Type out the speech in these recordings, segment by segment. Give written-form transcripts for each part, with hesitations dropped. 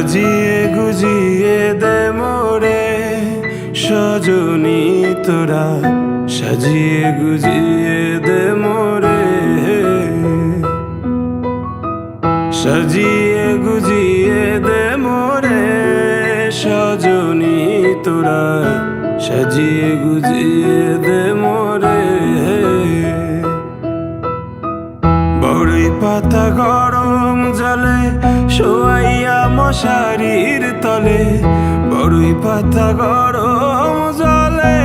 সাজিয়ে গুজিয়ে দে মোরে সজনী তোরা, সাজিয়ে গুজিয়ে দে মোরে, সাজিয়ে গুজিয়ে দে মোরে সজনী তোরা, সাজিয়ে গুজিয়ে দে মোরে। বড়ই পাতা গরম জলে শোয়াইয়া মশারির তলে, বড়ই পাতা গরম জলে,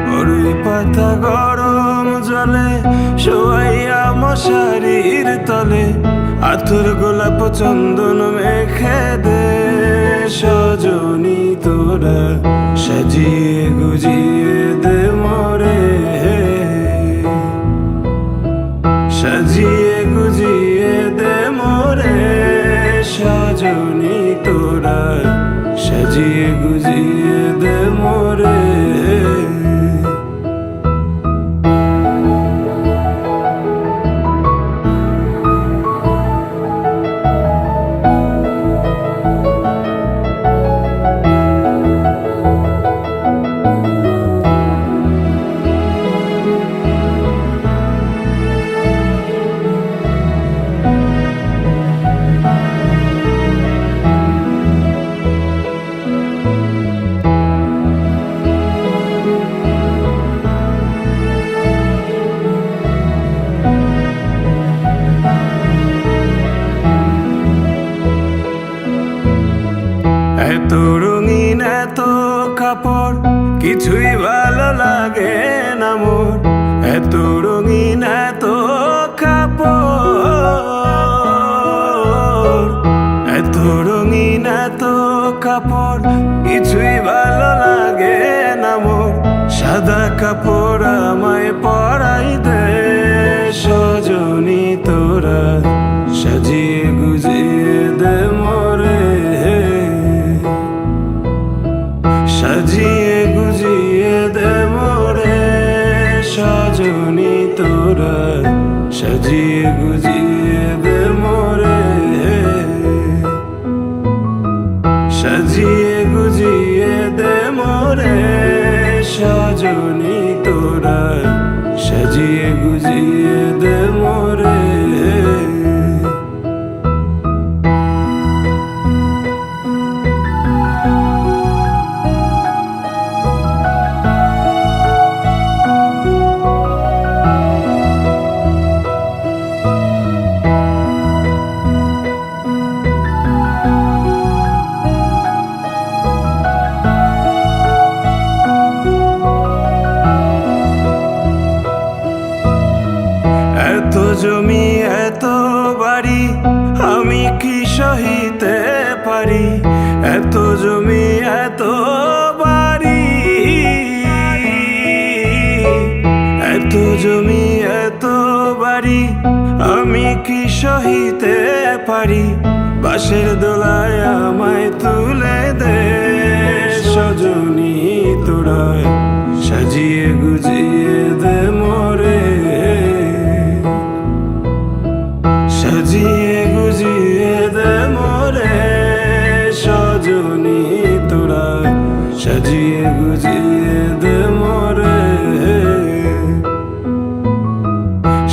বড়ই পাতা গরম জলে শোয়াইয়া মশারির তলে, আতর গোলাপ চন্দন মেখে দে সজনী তোরা, সাজিয়ে গুজিয়ে দে মোরে, সাজিয়ে গুজিয়ে দে মোরে সজনী তোরা, সাজিয়ে গুজিয়ে দে মোরে। এত রঙিন এত কাপড় কিছুই ভালো লাগে না মোর, এত রঙিন এত কাপড়, এত রঙিন এত কাপড় কিছুই ভালো লাগে না মোর, সাদা কাপড় আমায় পরাই দে সজনী তোরা, সাজিয়ে গুজিয়ে দে মোরে, সাজিয়ে গুজিয়ে দে মোরে সজনী তোরা, সাজিয়ে গুজিয়ে দে মোরে, সাজিয়ে গুজিয়ে দে মোরে সজনী তোরা, সাজিয়ে গুজিয়ে দে মোরে। এত জমি এত বাড়ি আমি কি সহিতে পারি, এত জমি এত বাড়ি, এত জমি এত বাড়ি আমি কি সহিতে পারি, বাঁশের দোলায় আমায় তুলে দে সজনী তোরা, সাজিয়ে গুজিয়ে দে মোরে, সাজিয়ে গুজিয়ে দে মোরে সজনী তোরা, সাজিয়ে গুজিয়ে দে মোরে,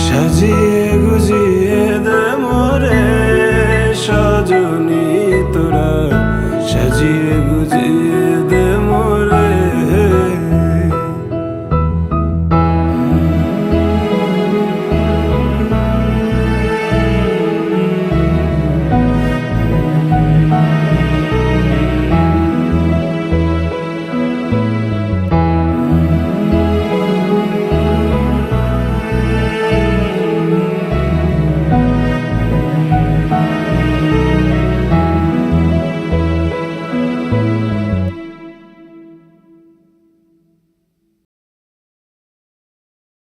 সাজিয়ে গুজিয়ে দে মোরে সজনী তোরা, সাজিয়ে